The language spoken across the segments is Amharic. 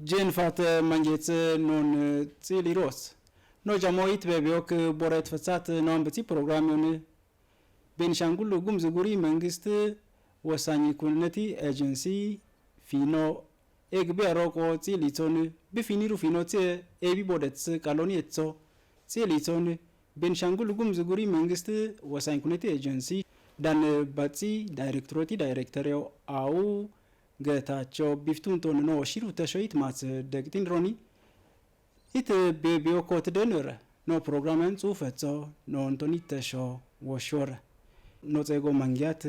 جن فات منجت نون تيلي روس نو جامويت بيوك بوريت فسات نون بتي بروغرامون بنشانغول غومز غوري منغست وساني كونتي ايجنسي فينو اغبي روكو تيلي تون بفينيرو فينو تي ايبي بودتس كالوني اتسو تيلي تون بنشانغول غومز غوري منغست وساني كونتي ايجنسي دان باتي دايركتورتي دايركتوريو او ገታቸው ቢፍቱን ቶን ነው ሽሩ ተሸይት ማጽ ደግቲን ሮኒ ኢት ቤቢዮ ኮት ደነረ ነው ፕሮግራመን ጽፈጾ ነው አንቶኒ ተሾ ወሾረ ነው ጸጎ መንጊያት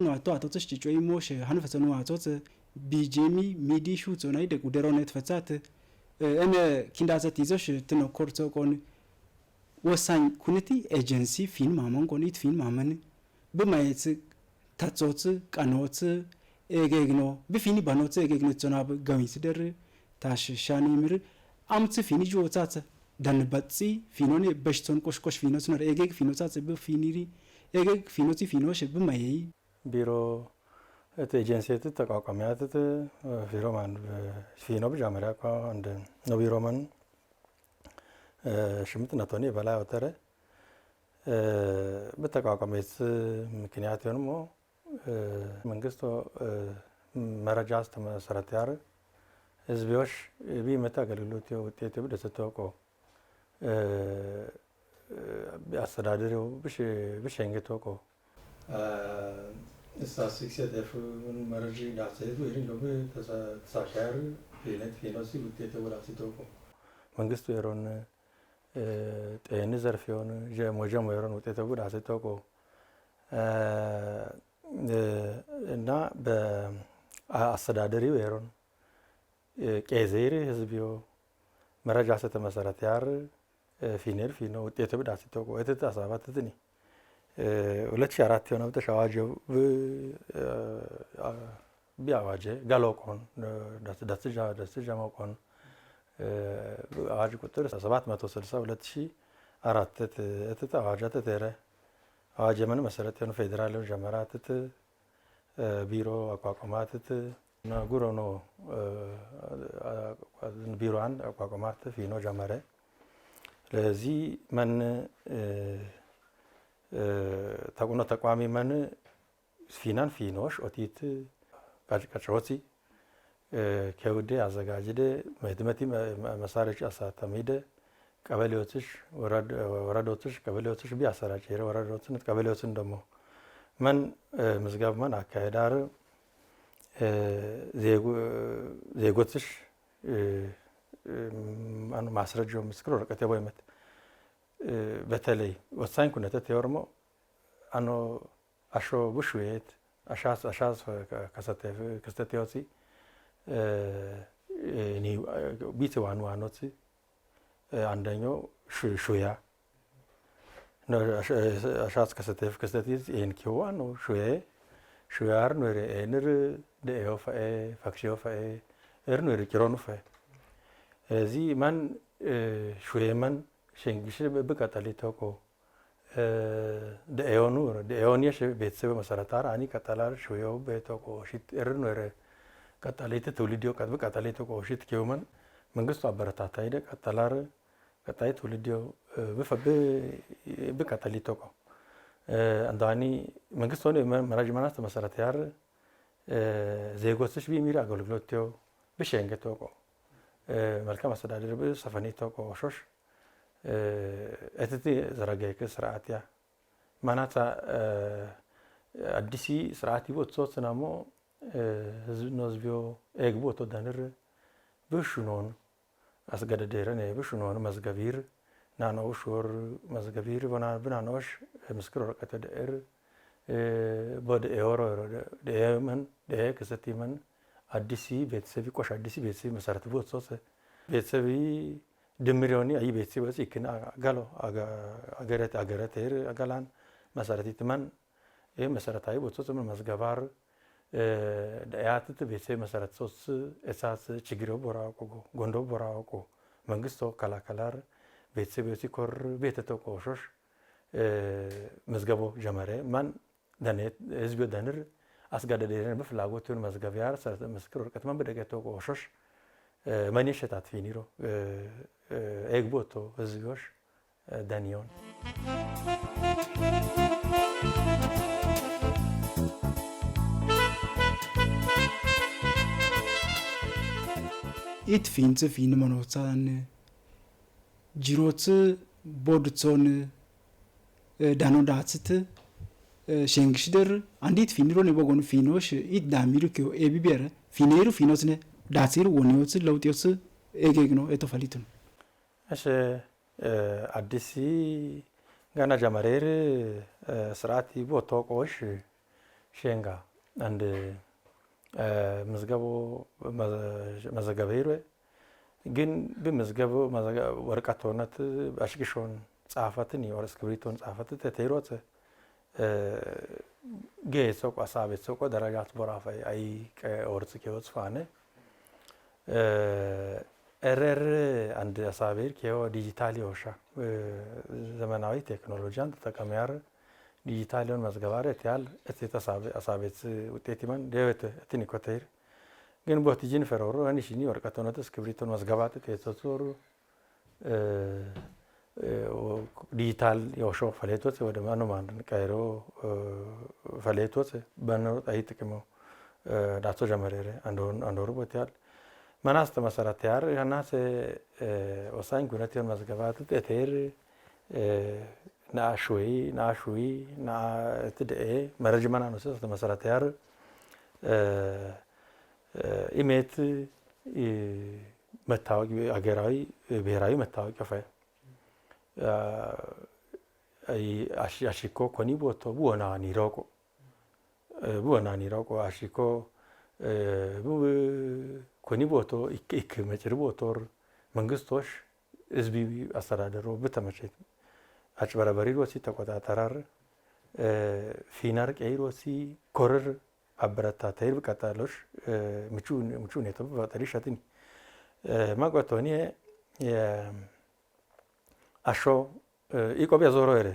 ነው አቶ ጭጮይ ሞሽ ሀንፈሰ ነው አቶት ቢጄሚ ሚዲ ሹት ነው አይደ ጉደሮነት ፈጻት እነ ኪንዳዘት ይዘሽ ትኖ ኮርቶ ቆን ወሳኝ ኩንቲ ኤጀንሲ ፊልም ማመን ቆኒት ፊልም ማመን በማየት ታጾት ቀኖት ኤጌግኖ በፊኒ ባኖት ኤጌግኖ ጾናብ ጋሚስ ደር ታሽሻኒ ምር አምጽ ፊኒ ጆጻጽ ደንበጽ ፊኖኒ በሽቶን ቆሽቆሽ ፊኖስ ነው ኤጌግ ፊኖጻጽ በፊኒሪ ኤጌግ ፊኖቲ ፊኖሽ በማይ ቢሮ ኤጀንሲት ተቋቋሚያት ፊሮማን ፊኖ በጃመሪያ ቋ እንደ ነው ቢሮማን ሽምት ነቶኒ በላይ ወተረ በተቋቋመት ምክንያት ነው መንግስቱ መረጃስ ተመሰረተ ያረ ህዝቦች ቢመጣ አገልግሎት ውጤት በደሰተውቆ አስተዳደሩ በሸንገተውቆ ስታቲስቲክስ ደፉን መረጃ ዳሰቱ ይሄን ነው ተሳካሪ ፊነት ፊኖሲ ውጤት ወላሲተውቆ መንግስቱ የሮን ጤና ዘርፍ የሆነ ጀሞጀሞ የሮን ውጤት ወላሲተውቆ እና በአስተዳደሪው የሮን ቄዜሪ ህዝቢዮ መረጃ ተመሰረተ ያር ፊነር ፊኖ ውጤት በዳስ ተቆ እተት አሳባት ትኒ 2004 የሆነው ተሻዋጀው ቢያዋጀ ጋሎቆን ዳስጃ ማቆን አዋጅ ቁጥር 760 2004 እተት አዋጅ ተተረ አዋጅ ምን መሰረት የሆነ ፌደራል ጀመራት ቢሮ አቋቋማት ጉሮ ነው ቢሮን አቋቋማት ፊኖ ጀመረ ለዚህ ማን ታቁና ተቋሚ ማን ፊናን ፊኖሽ ኦቲት ካጭቃጭሮቲ ከውዴ አዘጋጅደ መድመቲ መሳሪያዎች አሳተሚደ ቀበሌዎችሽ ወረዳዎችሽ ቀበሌዎችሽ ቢያሰራጭ ወረዳዎችን ቀበሌዎችን ደግሞ ማን መዝጋብ ማን አካሄዳር ዜጎችሽ ማን ማስረጃው ምስክር ወረቀት ያወይመት በተለይ ወሳኝ ኩነተ ተወርሞ አኖ አሾ ቡሽዌት አሻስ ከሰተውሲ ኒ ቢትዋን ዋኖት አንደኛው ሹያ ነው አሻስ ከሰተፍ ኤንኪዋ ነው ሹያር ነው ኤነር ደኤኦፋ ፋክሽዮፋ ኤርኖር ኪሮኑፋ እዚህ ማን ሹየማን ሸንግሽ በቀጣሊ ተቆ ደኤኦኒሽ ቤተሰብ መሰረታር አኒ ቀጣላር ሹያው በተቆ ሽት ኤርኖር ቀጣሊት ትውልዲዮ ቀጣሊ ተቆ ሽት ኪዮማን መንግስቱ አበረታታ ሄደ ቀጣላር ቀጣይ ትውልዲዮ በቀጣሊ ተቆ አንዳኒ መንግስቱ ነው መራጅማናት መሰረት ያር ዜጎችሽ ቢሚራ አገልግሎትዮ በሸንገተቆ መልካም አስተዳደር በሰፈኒ ተቆ ሾሽ እትቲ ዘረጋይከ ስርዓትያ ማናታ አዲሲ ስርዓት ይወጥሶት ናሞ ህዝብ ነዝቢዮ ኤግቦ ተዳነር በሹኖን አስገደደረን በሹኖን መዝገቢር ናኖ ሹር መዝገቢር በናኖሽ ምስክር ወረቀት ደር በደ ኤወሮ ደየመን ደከሰቲመን አዲሲ ቤተሰብ ቆሽ አዲሲ ቤተሰብ መሰረት ቦትሶስ ቤተሰብ ድምሪዮኒ አይ ቤተሰብ ወሲክና ጋሎ አገረት ሄር አጋላን መሰረቲትመን መሰረታዊ ቦትሶስ መዝገባር ዳያት ቤተሰብ መሰረት ሶስ እሳስ ችግሮ ቦራቆ ጎንዶ ቦራቆ መንግስቶ ካላካላር ቤተሰብ ሲኮር ቤተተቆሾሽ መዝገቦ ጀመረ ማን ደነት ህዝብ ደንር አስጋደደረን በፍላጎቱን መዝገቢያር ሰረተ መስክር ወረቀት ማን በደገተቆሾሽ መንሸታት ፊኒሮ ኤግቦቶ እዚጎሽ ዳኒዮን it finns fin monotsan jirots bodtson ዳኖዳጽት ሸንግሽደር አንዲት ፊኒሮ ነቦጎን ፊኖሽ it ዳሚሩክ ኤቢቢረ ፊኔሩ ፊኖስነ ዳሲር ወኒዮስ ለውጤስ ኤጌግኖ ኤቶፋሊቱን እሺ አዲስ ጋና ጀማሬር ስርዓት ቦቶቆሽ ሸንጋ አንድ መዝገቦ መዘገበይሩ ግን በመዝገቦ ወርቀቶነት አሽግሾን ጻፋትን የወርስ ክብሪቶን ጻፋት ተተይሮት ጌሶ ቋሳቤት ሶቆ ደረጃት ቦራፋይ አይ ከወርስ ከወጽ ፋነ ኤረር አንድ አሳቤር ከዮ ዲጂታል ይወሻ ዘመናዊ ቴክኖሎጂያን ተጠቀመያር ዲጂታልን መዝገባረት ያል እተሳበ አሳቤት ውጤት ይመን ደበት እትኒኮተይር ግን ቦትጂን ፈሮሮ አንሽኒ ወርቀቶነት ክብሪቶን መዝገባት ተተሶሩ ዲጂታል የወሾ ፈሌቶት ወደ ማን ቀይሮ ፈሌቶት በነው አይጥቅሙ ዳቶ ጀመረረ አንዶር ቦታል ማናስ ተመሰረት ያር ያናስ ወሳኝ ጉነቴን መዝገባት ተተር ናሹይ ና ተደኤ መረጅማና ነው ተመሰረት ያር ኢሜት መታወቂያ አገራዊ ብሔራዊ መታወቂያ ፈ አሽኮ ኮኒ ቦቶ ቡና ኒሮቆ አሽኮ ኮኒ ቦቶ ኢክ መጭር ቦቶር መንግስቶሽ ህዝቢ አስተዳደሩ በተመቸት አጭበረበሪ ሮሲ ተቆጣጣራር ፊናር ቀይሮሲ ኮረር አበረታ ተይር በቀጣሎሽ ምቹ ነጥብ በጠሪሻትን ማቆቶኒ አሾ ኢቆቢያ ዞሮ ኤረ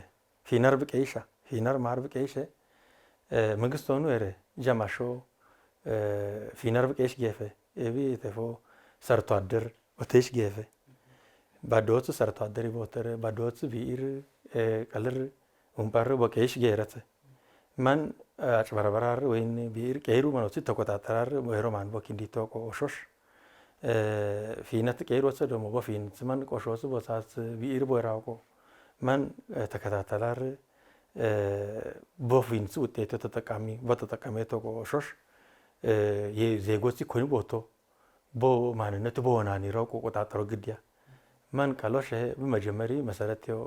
ፊናር በቀይሻ ፊናር ማር በቀይሸ መንግስቶኑ ኤረ ጀማሾ ፊናር በቀይሽ ገፈ ኤቢ ተፎ ሰርቶ አደር ወተሽ ገፈ ባዶት ሰርቶ አደር ይቦተረ ባዶት ቢኢር ቀልር ወንባር በቀይሽ ገረተ ማን አጭበረበራር ወይን ቢኢር ቀይሩ ማኖት ተቆጣጣራር ወይሮማን በኪንዲቶቆ ኦሾሽ ፊነት ቀይሮት ደሞ በፊንት ማን ቆሾስ ቦሳስ ቢኢር ቦራቆ ማን ተከታተላር በፊንት ውጤት ተጠቃሚ በተጠቃሚቶ ኦሾሽ የዜጎች ኮኒ ቦቶ በማንነት በሆናኒ ራቆ ቆጣጣሮ ግዲያ ማን ካሎሽ በመጀመሪ መሰረተው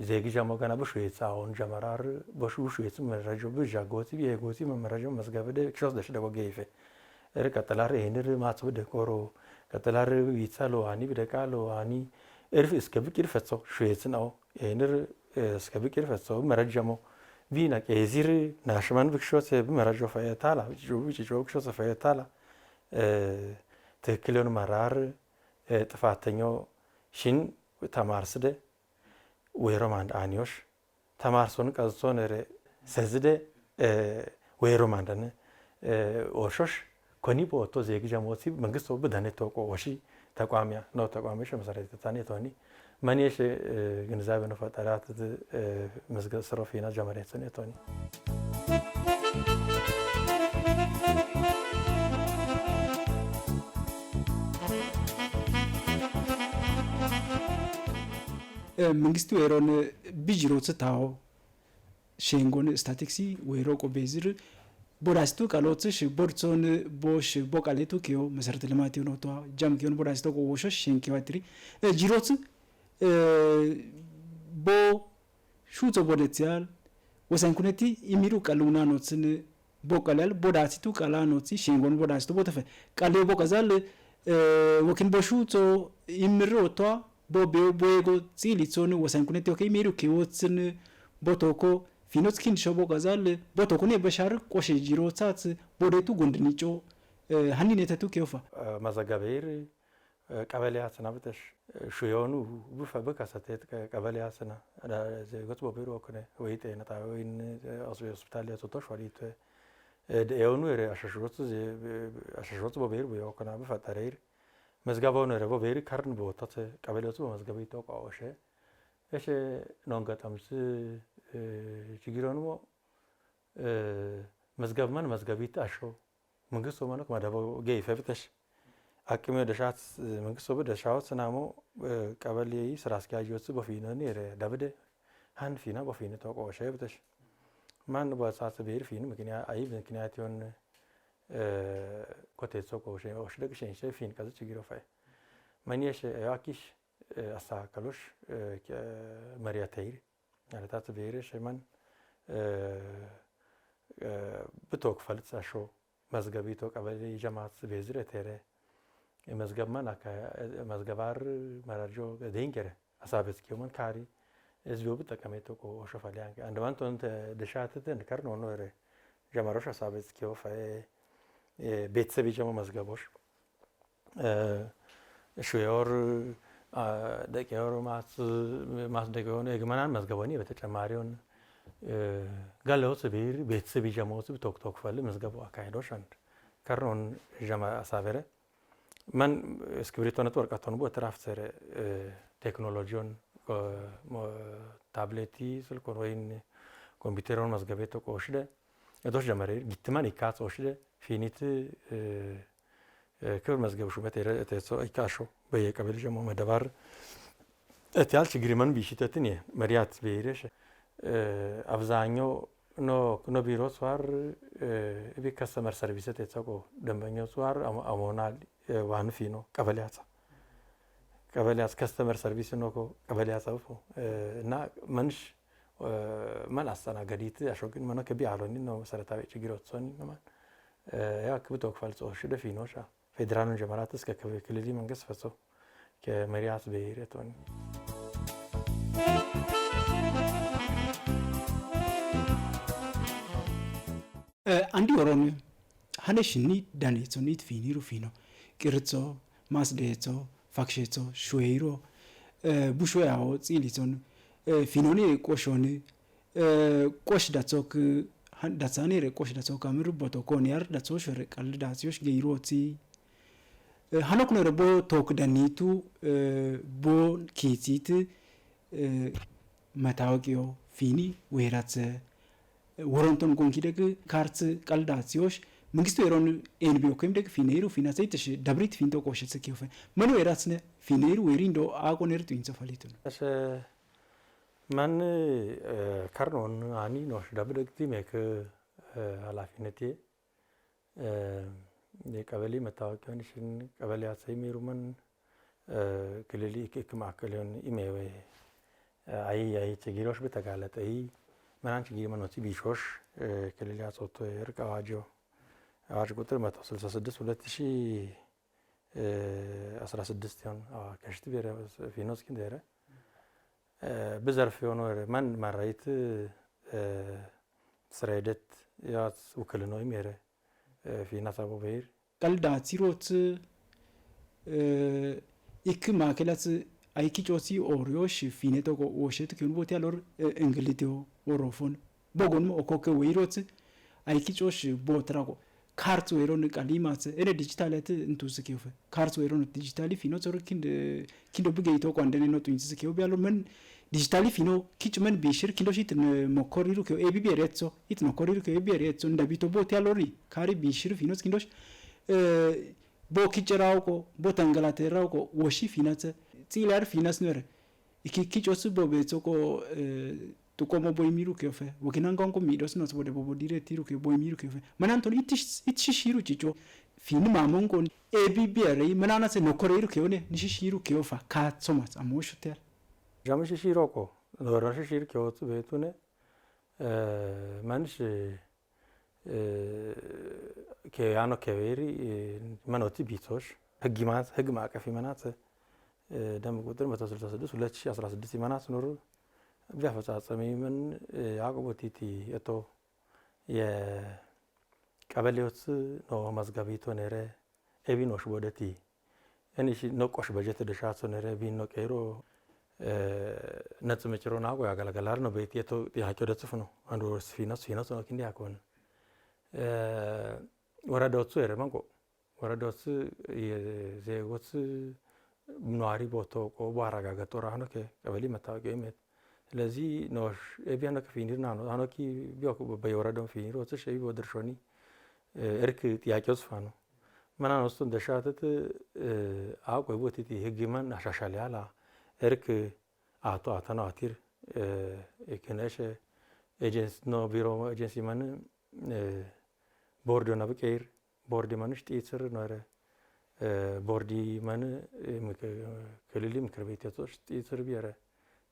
ዜግጃ ማጋና በሹይጻ አሁን ጀመራር በሹይጽ መረጃው በጃጎቲ የጎቲ መረጃው መስገበደ ክሾስ ደሽ ደጎ ገይፈ እርቀጥላር ይሄንር ማጽብ ደቆሮ ቀጥላር ይጻሎ አኒ በደቃሎ አኒ እርፍ እስከብቂር ፈጸው ሹይጽ ነው ይሄንር እስከብቂር ፈጸው መረጃው ቪና ከዚር ናሽማን ብክሾስ በመረጃው ፈያታላ ጆብ ክሾስ ፈያታላ ትክክለኛው ማራር ጥፋተኛው ሽን ተማርስደ ወይሮማንድ አንዮሽ ተማርሶን ቀዝሶን ሰዝደ ወይሮማንደነ ኦሾሽ ኮኒ ቦቶ ዜግጃ ሞሲ መንግስቱ በዳነቶ ቆሺ ተቋሚያ ነው ተቋሚሽ መሰረት ተታኔ ቶኒ ማንየሽ ግንዛቤ ነው ፈጠራት መስገድ ስሮፊና ጀመረት ሰኔ ቶኒ መንግስቱ ኤሮን ቢጅሮት ታው ሼንጎን ስታቲክሲ ወይሮቆ ቤዝር ቦዳስቱ ቃሎትሽ ቦርሶን ቦሽ ቦቃሌቱ ኪዮ መሰረተ ልማት ይኖቷ ጃም ኪዮን ቦዳስቱ ቆወሾሽ ሼንኪዋትሪ ጂሮት ቦ ሹቶ ቦደቲያል ወሳንኩነቲ ኢሚሩ ቃሉና ኖትን ቦቃላል ቦዳሲቱ ቃላ ኖቲ ሼንጎን ቦዳስቱ ቦተፈ ቃሌ ቦቃዛል ወኪን ቦሹቶ ኢሚሮቷ ቦቤጎ ፂሊጾን ወሳንኩነቲ ኦኬ ኢሚሩ ኪዮትን ቦቶኮ ፊኖትኪን ሾቦ ጋዛል ቦቶኮኔ በሻር ቆሼ ጂሮታት ቦዴቱ ጎንድኒጮ ሃኒነተቱ ኪዮፋ ማዛጋቤር ቀበሌያትና በተሽ ሹዮኑ በፈበካሰተ ቀበሌያትና ዘጎት ቦቤሮ ኮነ ወይቴ ነታ ወይን ሆስፒታል ያቶቶሽ ወዲት የሆኑ አሻሽሮት በብሔር በያውከና በፈጠረይር መዝገባው ነው በብሔር ካርን በወጣት ቀበሌዎቹ በመዝገብ ይተቋወሸ እሺ ነው ገጣምስ ችግሩን መዝገብ ማን መዝገቢት አሾ መንግስት ወማነክ ማዳባው ገይ ፈብተሽ አቅም ደሻት መንግስት ወበደሻው ስናሞ ቀበሌ ስራ አስኪያጆቹ በፊነን ዳብደ አንድ ፊና በፊነ ተቋወሸ ብተሽ ማን በሳት ብሔር ፊን ምክንያት ይሆን ኮቴሶ ቆሸ ወሽደግሽን ፊን ከዚህ ችግሩ ፋይ ማንየሽ ያኪሽ አሳከሎሽ መሪያተይር አለታት ብሔርሽ ማን ብቶክ ፈልጻሾ መዝገቢቶ ቀበሌ ጀማት ቤዝረ ተረ መዝገማን መዝገባር መራጆ ደንገረ አሳበስ ኪዮመን ካሪ እዚሁ በተቀመጠ ሾፋሊያን አንድ ማንቶ እንተ ደሻተተ እንከር ነው ነው ጀማሮሽ አሳበስ ኪዮ ፋይ ቤተሰብ ጀማ መዝገቦሽ ሹዮር ደቂዮር ማስ ደቂዮር የግማናን መዝገቦኒ በተጨማሪውን ጋለውስ ብሔር ቤተሰብ ጀማውስ በቶክቶክ ፋል መዝገቡ አካሄዶሽ አንድ ከርኖን ጀማ አሳበረ ማን እስክሪብቶ ነጥወርቃቶን በትራፍ ሰረ ቴክኖሎጂውን ታብሌቲ ስልኮን ወይን ኮምፒውተሩን መዝገቤቶ ቆሽደ እዶሽ ጀመረ ግትማን ይካጽ ወሽደ ፊኒት ክብር መዝገብ ሹመት የተሰ አይካሾ በየቀበሌ ጀሞ መደባር እትያል ችግሪመን ቢሽተትን መሪያት በይረሽ አብዛኛው ኖ ቢሮ ሷር እቢ ከስተመር ሰርቪስ ተጸቆ ደንበኛው ሷር አሞናል ዋን ፊኖ ቀበሌያት ከስተመር ሰርቪስ ነው ቀበሌያት እና መንሽ ማን አስተናገዲት አሾግን ማን ከቢ አሎኒ ነው መሰረታዊ ችግሮች ሶኒ ማን ያ ክብቶ ክፋልጾ ሽደ ፊኖሻ ፌደራልን ጀመራት እስከ ክልል መንግስት ፈሶ ከመሪያት በይረቶን አንዲ ኦሮሚ ሀነሽኒ ዳኔቶኒት ፊኒሩ ፊኖ ቅርጾ ማስደጾ ፋክሼጾ ሹዌይሮ ቡሾያው ጺሊቶን ፊኖኒ ቆሾኒ ቆሽ ዳጾክ ዳጻኔ ቆሽ ዳጾክ አምሩ ቦቶኮኒያር ዳጾ ሸረ ቀልዳሲዮሽ ገይሮቲ ሀኖክ ነው ረቦ ቶክ ዳኒቱ ቦ ኪቲት መታወቂዮ ፊኒ ወይራጽ ወሮንቶን ጎንኪደግ ካርት ቀልዳሲዮሽ መንግስቱ የሮን ኤንቢኦ ከም ደግ ፊኔሩ ፊናሰይትሽ ደብሪት ፊንቶ ቆሸት ሰኪውፈ መኑ የራስነ ፊኔሩ ወሪንዶ አቆነርቱ ኢንሰፋሊቱ እሺ ማን ካርኖን አኒ ነው ደብረግቲ ሜክ ኃላፊነቴ የቀበሌ መታወቂያንሽን ቀበሌ አሰይሜሩ ማን ክልሊ ከማከለን ኢሜዌ አይ ችግሮች በተጋለጠይ ማን ችግር ማን ነው ቢሾሽ ክልሊ አጾቶ የርቃዋጆ አዋጅ ቁጥር 166 2016 ያን ከሽት ቢራ ፊኖስ ክንደረ በዘርፍ ሆኖ ማን ማራይት ስራይደት ያስ ወክልኖ ይመረ ፊናሳቦ በይር ቀልዳ ሲሮት ኢክማ ከላስ አይኪጮሲ ኦሪዮሽ ፊኔቶ ወሸት ከንቦት ያሎር እንግሊቴው ወሮፎን ቦጎን ኦኮከ ወይሮት አይኪጮሽ ቦትራቆ ካርት ወይሮን ቃሊማት እኔ ዲጂታላት እንቱስ ከፈ ካርት ወይሮን ዲጂታሊ ፊኖ ዞርኪንድ ኪንዶ በገይቶ ቋንደኔ ነው ጡንስ ከው ቢያሎ ምን ዲጂታሊ ፊኖ ኪጭ ምን ቢሽር ኪንዶሽት ሞኮሪሩ ከ ኤቢቢ ሬትሶ ኢት ሞኮሪሩ ከ ኤቢቢ ሬትሶ እንደቢቶ ቦት ያሎሪ ካሪ ቢሽር ፊኖስ ኪንዶሽ ቦኪጭራውቆ ቦታንገላተራውቆ ወሺ ፊናት ጺላር ፊናስ ነረ ኢኪኪጮስ ቦቤጾቆ tukomo boy miru kefe wokina ngongo midos not bode bobo diretiru ke boy miru kefe mananton itishiru chicho fini mamongo ebibere manana se nokoreiru keone nishishiru keofa ka somas amoshoter jamishiroko lorashir keotu betune mansh ke ano keveri manoti bitos hegma kafi manat ደም ቁጥር 166 2016 ማናስ ኖሩ ቢያፈጻጸም ምን ያቆቦቲቲ እቶ የቀበሌዎች ነው መዝገቢቶ ነረ ኤቢኖሽ ወደቲ እንሽ ነቆሽ በጀት ደሻሶ ነረ ቢኖ ቀይሮ ነጽ መጭሮና አቆ ያገለገላር ነው ቤት የቶ ያቸው ደጽፍ ነው አንዱ ፊናስ ነው ክንዲ ያቆን ወረዳዎቹ የረመንቆ ወረዳዎቹ የዜጎች ነዋሪ ቦታው ቆቦ አረጋገጥ ወራ ነው ከቀበሌ መታወቂያ ይመት ስለዚህ ኖሽ ኤቢያና ከፊኒር ነው አኖኪ ቢያው በየወረዳው ፊኒር ወጥሽ ኤቢ ወድርሾኒ እርክ ጥያቄው ጽፋ ነው ምናን ወስቶ እንደሻተት አቆይ ቦቲቲ ህግማን አሻሻል ያላ እርክ አቶ አተና አቲር እከነሽ ኤጀንሲ ነው ቢሮ ኤጀንሲ ማን ቦርድ ነው በቀይር ቦርድ ማንሽ ጥይስር ነው ቦርዲ ማን ክልል ምክር ቤት ያቶች ጥይስር ቢያረ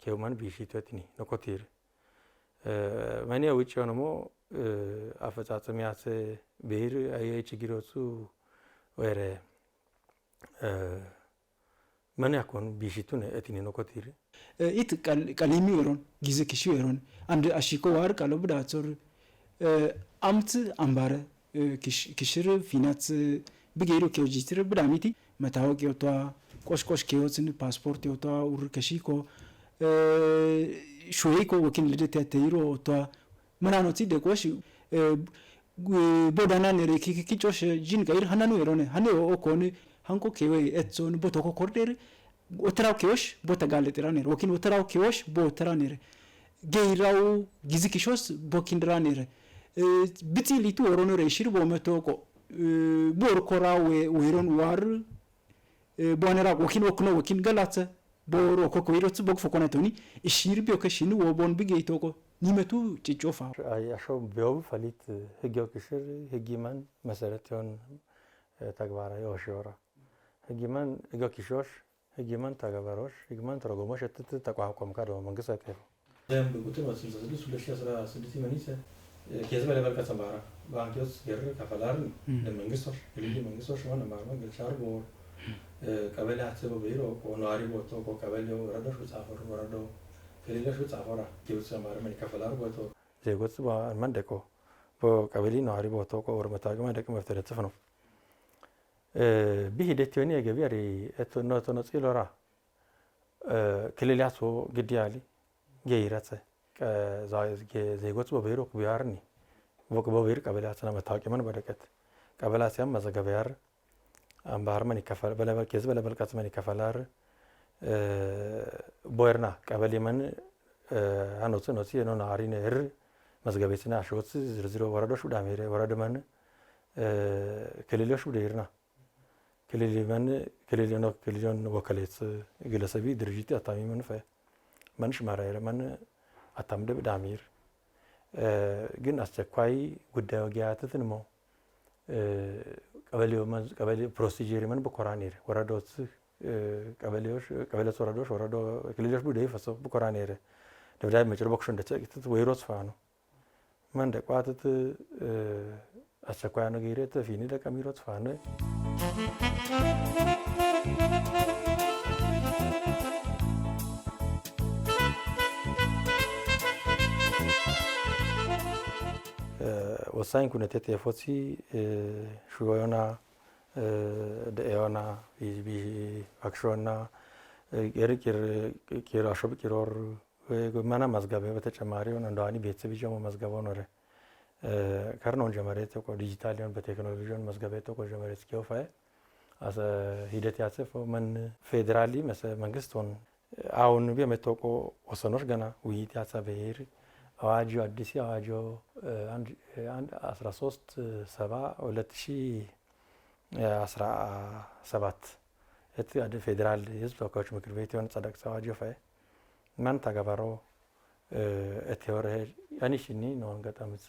ከማን ቢሽተትኒ ነኮቲር ማን ያውጭ ሆነሞ አፈጻጸሚያስ ብሄር አይችግሮቹ ወረ ማን ያኮን ቢሽቱን እትኒ ነኮቲር ኢት ቀሊሚ ወሮን ጊዜ ክሹ ወሮን አንድ አሽኮ ዋር ቃሎ ብዳጾር አምት አምባረ ክሽር ፊናት ብጌሩ ከጂትር ብዳሚቲ መታወቂያው ቷ ቆሽቆሽ ከዮትን ፓስፖርት ይወጣ ውር ከሺኮ ሾይኮ ወኪል ልደት ያተይሮ ቷ ምናኖቲ ደቆሽ ቦዳና ነሬ ኪኪቾሽ ጂን ጋይር ሃናኑ የሮነ ሃኔ ኦኮን ሃንኮ ከወይ ኤትሶን ቦቶኮ ኮርዴር ወትራው ከዮሽ ቦታ ጋለጥራ ነር ወኪል ወትራው ከዮሽ ቦትራ ነር ገይራው ጊዝኪሾስ ቦኪንድራ ነር ብቲሊቱ ወሮኖ ረሽር ቦመቶቆ ቦርኮራው ወይሮን ዋር ቦነራ ወኪል ወክኖ ወኪል ገላተ ቦሮ ኮኮይሮት ቦክፎኮናቶኒ እሺር ቢዮከሽኒ ወቦን ቢጌይቶቆ ኒመቱ ጭጮፋ አሾ ቢዮብ ፈሊት ህጊው ክሽር ህጊማን መሰረት ይሆን ተግባራዊ ወሽወራ ህጊማን ህጊው ክሾሽ ህጊማን ተግባሮሽ ህጊማን ተረጎሞሽ እትት ተቋቋም ካደው መንግስት አቀፈ ደም ቢቁት ነው 66 2016 መንይሰ ከዚህ በላይ በርካታ ሰማራ ባንኪዎች ገር ከፈላር ለመንግስቶች ለልዩ መንግስቶች ማን ማርማ ገልቻር ቦ ቀበሌ አትበ ቢሮ ቆናሪ ቦቶ ቀበሌው ወረዳሽ ጻፈሩ ወረዳው ከሌላሽ ጻፈራ ኪውስ ሰማራ ምን ከፈላር ቦቶ ዜጎች ማንደቆ በቀበሌ ነዋሪ ቦቶ ቆር መታገማ ደቅ መፍተደጽፍ ነው ቢሂደት የሆነ የገቢያሪ እቶኖ ጽሎራ ከሌላሶ ግዲያሊ ገይራጸ ዜጎች በቢሮ ቢያርኒ በቢሮ ቀበሌያትና መታወቂያ ማን በደቀት ቀበሌያሲያም መዘገበያር አምባር ማን ይከፈል በለበል ከዚህ በለበልቃት ማን ይከፈላር ቦርና ቀበሌ ማን አኖት ነው ሲኖ ናሪነ ህር መዝገቤትና አሾት ዝርዝሮ ወረዶሽ ዳሜረ ወረደ ማን ክልሎሽ ቡደይርና ክልል ማን ክልሎን ወከሌት ግለሰቢ ድርጅት አታሚ መንፈ ማንሽ ማራይረ ማን አታምደብ ዳሚር ግን አስቸኳይ ጉዳዩ ጋያተትን ሞ ቀበሌ ፕሮሲጀር ማን በኮራኔር ወረዶት ቀበሌዎች ወረዶች ወረዶ ክልሎች ቡደይ ፈሰው በኮራኔር ደብዳቤ መጨረቦክሽ እንደተጨቅት ወይሮስ ፋኑ ማን ደቋተት አስቸኳይ ነገር ይረተ ፊኒ ደቀሚሮት ፋኑ ወሳኝ ኩነቴ ተፎሲ ሹዮና ደዮና ቢ አክሽዮና የርቂር ኪራሾብ ኪሮር ማና ማዝጋበ በተጨማሪ ሆነ እንደዋኒ ቤተሰብ ይጀሞ ማዝጋበው ነው ከርኖን ጀመሬት እኮ ዲጂታል ሆነ በቴክኖሎጂውን ማዝጋበው እኮ ጀመሬት ስኪውፋይ አሰ ሂደት ያሰፈ ምን ፌደራሊ መንግስት ሆነ አሁን ቢመጣው ወሰኖች ገና ውይይት ያሰበይር አዋጁ አዲስ አዋጁ 13/7/2017 እቲ ፌደራል ህዝብ ተወካዮች ምክር ቤት የሆነ ጸደቅ አዋጁ ፋይ ማን ተገባሮ እቲ ወረ ያኒሽኒ ነው አንገጣምስ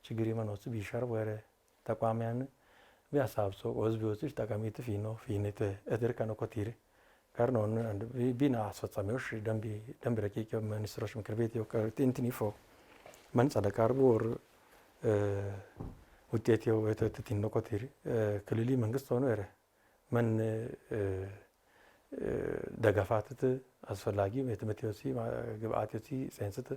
ችግሪ ማኖስ ቢሻር ወረ ተቋሚያን ቢያሳብሶ ህዝቦች ተቀሚት ፊኖ እድር ከነኮቲሪ ካርኖን አንድ ቢና አስፈጻሚዎች ደንብ ረቂቅ ሚኒስትሮች ምክር ቤት የወቀርቲንቲኒፎ ማን ጸደቅ አርቦ ወር ውጤት የወተትቲኖ ኮቲሪ ክልሊ መንግስት ሆኖ ያረ ማን ደጋፋት አስፈላጊ የትምቴዎሲ ግብአቶሲ ሳይንስት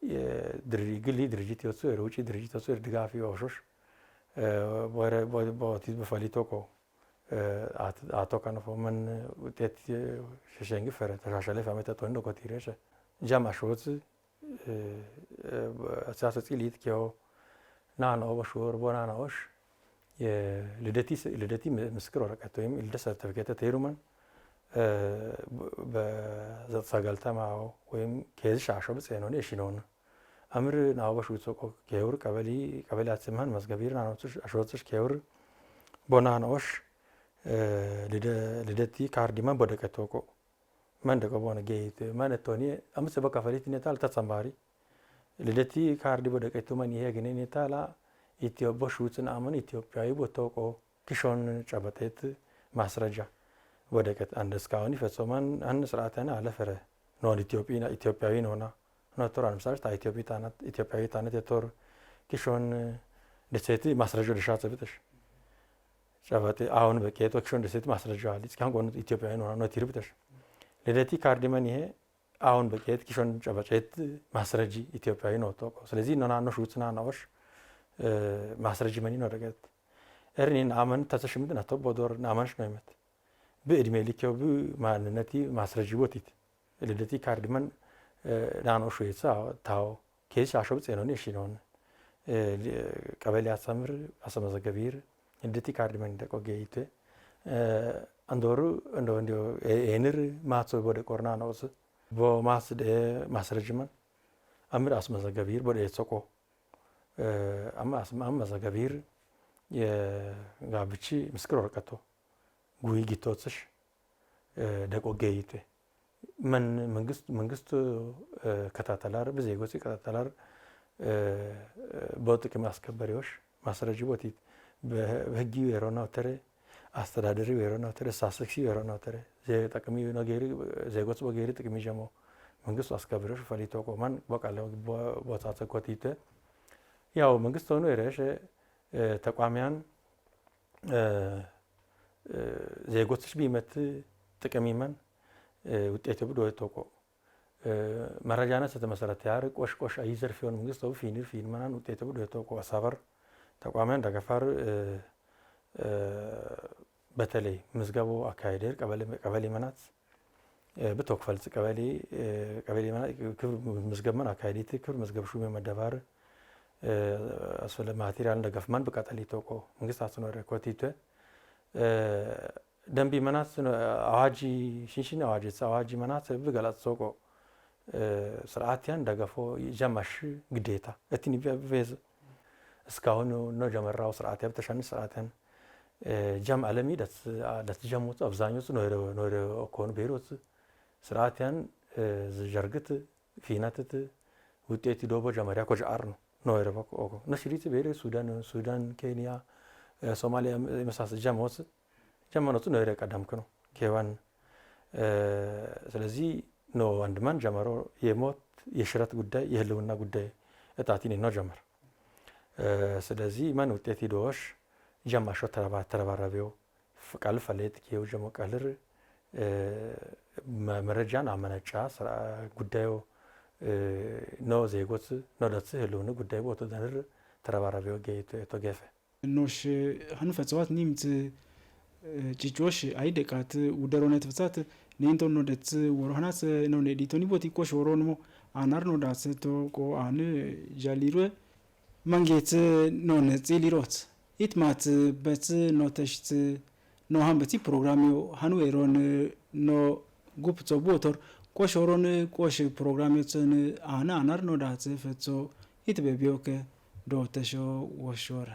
የድርጅት ድርጅት የወሱ የውጪ ድርጅት የወሱ ድጋፍ ይወሾሽ ወረ ቦቲዝ በፋሊቶኮ አቶ ካነፎ ምን ውጤት ሸሸንግ ፈረ ተሻሻለ ፈመተ ተወንዶ ኮቲሬሽ ጃማሾት አሳሰጽ ሊት ከው ናና ወሽወር ቦናናዎች የልደቲ ምስክር ወረቀት ወይም ልደት ሰርተፊኬት ተይሩማን በዘጸገልተማው ወይም ከዚህ ሻሾ በጽኖን እሺኖን አምር ናወሽ ውጾቆ ከውር ቀበሌ አጽማን መስገቢር ናኖች አሾቶች ከውር ቦናናዎች ልደቲ ካርዲማን በደቀቶቆ መንደቆ ቦነ ጌት ማነቶኒ አምስ በከፈሊት ነታል ተጸምባሪ ልደቲ ካርዲ በደቀቶ ማን ይሄ ግን ነታላ ኢትዮጵያ ሹትን አመን ኢትዮጵያዊ ቦታውቆ ክሾን ጨበቴት ማስረጃ ወደቀት አንድ እስካሁን ይፈጸማን አንድ ስርዓተና አለፈረ ነው ኢትዮጵያዊ ነውና ኖቶራን ምሳሌ ኢትዮጵያዊ ታነት የቶር ክሾን ደሴት ማስረጃ ደሻት ዘብተሽ ጨበቴ አሁን በቄቶ ክሾን ደሴት ማስረጃ አለ እስካሁን ቆን ኢትዮጵያዊ ነውና ነው ትርብተሽ ልደቲ ካርዲማን ይሄ አሁን በቄት ክሾን ጨበጨት ማስረጂ ኢትዮጵያዊ ነው ተቆ ስለዚህ ነናኖ ሹትና ናዎች ማስረጂ ማን ነው ደገት እርኒን አመን ተሰሽምት ነው ተቦዶር ናማንሽ ነው ይመት በእድሜ ልከው በማንነቲ ማስረጂ ቦቲት ልደቲ ካርዲማን ናኖ ሹይሳ ታው ኬሽ አሾብ ጽኖን እሺኖን ቀበሌ አሰምር አሰመዘገቢር ልደቲ ካርዲማን ደቆገይተ አንዶሩ እንዶ ኤነር ማጽ ወደ ቆርና ነውስ በማስደ ማስረጅማን አምር አስመዘገቢር ወደ ጾቆ አስመዘገቢር የጋብቺ ምስክር ወረቀቶ ጉይ ጊቶጽሽ ደቆገይተ መንግስት ከታተላር በዜጎች ከታተላር በጥቅም አስከባሪዎች ማስረጅ ቦቲት በህጊ የሮናው ተረ አስተዳደሪ የሮናው ተረ ሳሰክሲ የሮናው ተረ ዘጠቅሚ ነገሪ ዜጎች በገሪ ጥቅም ይጀሞ መንግስት አስከባሪዎች ፈሊቶ ቆማን በቃለው ቦታ ተቆቲተ ያው መንግስት ሆኖ የረሽ ተቋሚያን ዜጎች ቢመት ጥቅም ይመን ውጤት ብዶ ተቆ መረጃና ተመሰረተ ያር ቆሽቆሽ አይዘር ፊዮን መንግስት ነው ፊኒር ማናን ውጤት ብዶ ተቆ አሳበር ተቋሚያን ደገፋር በተለይ ምዝገቦ አካይደር ቀበሌ መናት በተወክፈልጽ ቀበሌ መናት ክብር ምዝገማን አካይዲት ክብር ምዝገብ ሹም መደባር አስፈለ ማቴሪያል እንደገፍማን በቀጠሊ ተቆ መንግስት አስኖ ረኮቲተ ደንቢ መናት አዋጂ ሽንሽን አዋጂ መናት በገላጽ ተቆ ስርዓቲያን ደገፎ ጀማሽ ግዴታ እትኒ በቤዝ እስካሁን ነው ጀመራው ስርዓት ያብተሻን ስርዓትን ጀም ዓለሚ ደስ ጀሙት አብዛኞቹ ነው ኮን ቤሮት ስርዓቲያን ዘርግት ፊናትት ውጤት ዶቦ ጀመሪያ ኮጃር ነው የረበቆ ነሽሪት ቤሬ ሱዳን ኬንያ ሶማሊያ መሳሰ ጀመኖቱ ነው የቀደምክ ነው ኬዋን ስለዚህ ነው አንድማን ጀመሮ የሞት የሽረት ጉዳይ የህልውና ጉዳይ እጣቲን ነው ጀመር ስለዚህ ማን ውጤት ዶሽ ጀማሾ ተረባራቢው ፍቃል ፈለጥ ኪው ጀሞ ቀልር መረጃን አመነጫ ስራ ጉዳዩ ነው ዜጎት ነው ደስ ህልውና ጉዳይ ቦቶ ደር ተረባራቢው ጌት ተገፈ ኖሽ ሀንፈጽዋት ኒምት ጭጮሽ አይደቃት ውደሮነት ፍጻት ኔንቶ ነው ደስ ወሮናስ ነው ኔዲቶኒ ቦቲ ኮሽ ወሮንሞ አናር ነው ዳስ ተቆ አን ጃሊሩ መንጌት ነው ነጽ ሊሮት ኢትማት በት ኖተሽት ነው ሀምበቲ ፕሮግራሚው ሀኑ ኤሮን ነው ጉፕ ጾቦቶር ቆሾሮን ቆሽ ፕሮግራሚዎችን አናር ነው ዳስ ፈጾ ኢትበቢዮከ ዶተሾ ወሾራ